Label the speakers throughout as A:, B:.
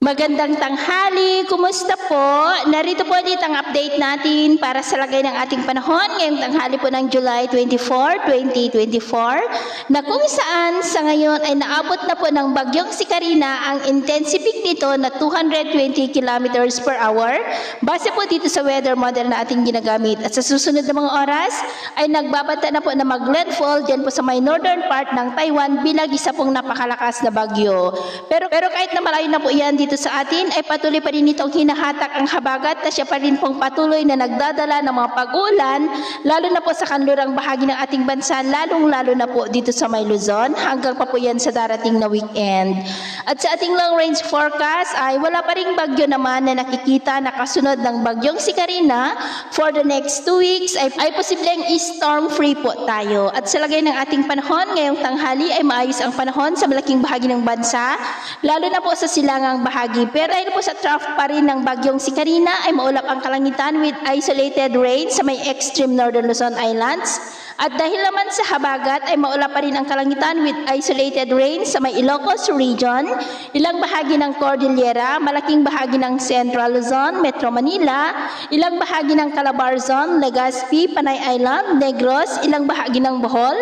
A: Magandang tanghali, kumusta po? Narito po ulit ang update natin para sa lagay ng ating panahon ngayong tanghali po ng July 24, 2024 na kung saan sa ngayon ay naabot na po ng bagyong si Karina ang intensific nito na 220 kilometers per hour base po dito sa weather model na ating ginagamit. At sa susunod na mga oras ay nagbabanta na po na mag-landfall dyan po sa may northern part ng Taiwan bilang isa pong napakalakas na bagyo. Pero kahit na malayo na po yan dito sa atin ay patuloy pa rin itong hinahatak ang habagat na siya pa rin pong patuloy na nagdadala ng mga pag-ulan lalo na po sa kanlurang bahagi ng ating bansa, lalong-lalo na po dito sa may Luzon hanggang pa po yan sa darating na weekend. At sa ating long range forecast ay wala pa ring bagyo naman na nakikita na kasunod ng bagyong si Karina. For the next 2 weeks ay posibleng storm free po tayo. At sa lagay ng ating panahon ngayong tanghali ay maayos ang panahon sa malaking bahagi ng bansa lalo na po sa silangang bahagi. Pero dahil po sa trough pa rin ng bagyong si Karina ay maulap ang kalangitan with isolated rain sa may extreme northern Luzon Islands. At dahil naman sa habagat ay maulap pa rin ang kalangitan with isolated rain sa may Ilocos region, ilang bahagi ng Cordillera, malaking bahagi ng Central Luzon, Metro Manila, ilang bahagi ng Calabarzon, Legazpi, Panay Island, Negros, ilang bahagi ng Bohol,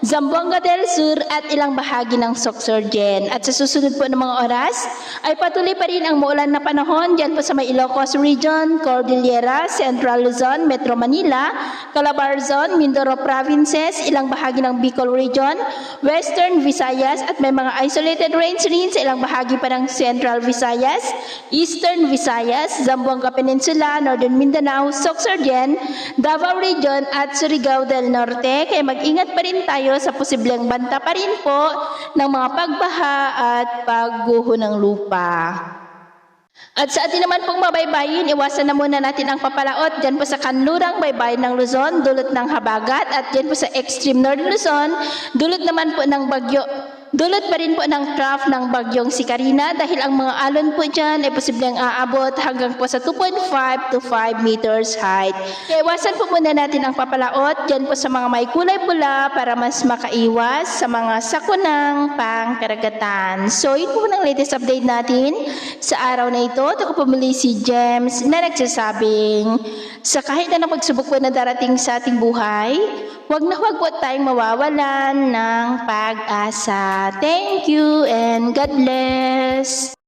A: Zamboanga del Sur at ilang bahagi ng Sorsogon. At sa susunod po ng mga oras ay patuloy pa rin ang maulan na panahon dyan po sa may Ilocos region, Cordillera, Central Luzon, Metro Manila, Calabarzon, Mindoro provinces, ilang bahagi ng Bicol region, Western Visayas at may mga isolated rains rin sa ilang bahagi pa ng Central Visayas, Eastern Visayas, Zamboanga Peninsula, Northern Mindanao, Sorsogon, Davao region at Surigao del Norte. Kaya mag-ingat pa rin tayo sa posibleng banta pa rin po ng mga pagbaha at pagguho ng lupa. At sa atin naman pong mabaybayin, iwasan na muna natin ang papalaot dyan po sa kanlurang baybayin ng Luzon, dulot ng habagat, at dyan po sa extreme northern Luzon, dulot naman po ng bagyo. Dulot pa rin po ng trough ng bagyong si Karina dahil ang mga alon po dyan ay posibleng aabot hanggang po sa 2.5 to 5 meters height. Kaya iwasan po muna natin ang papalaot dyan po sa mga may kulay pula para mas makaiwas sa mga sakunang pangkaragatan. So yun po ng latest update natin sa araw na ito. Ito ko po muli si James na nagsasabing sa kahit na pagsubok po na darating sa ating buhay, huwag po tayong mawawalan ng pag-asa. Thank you and God bless.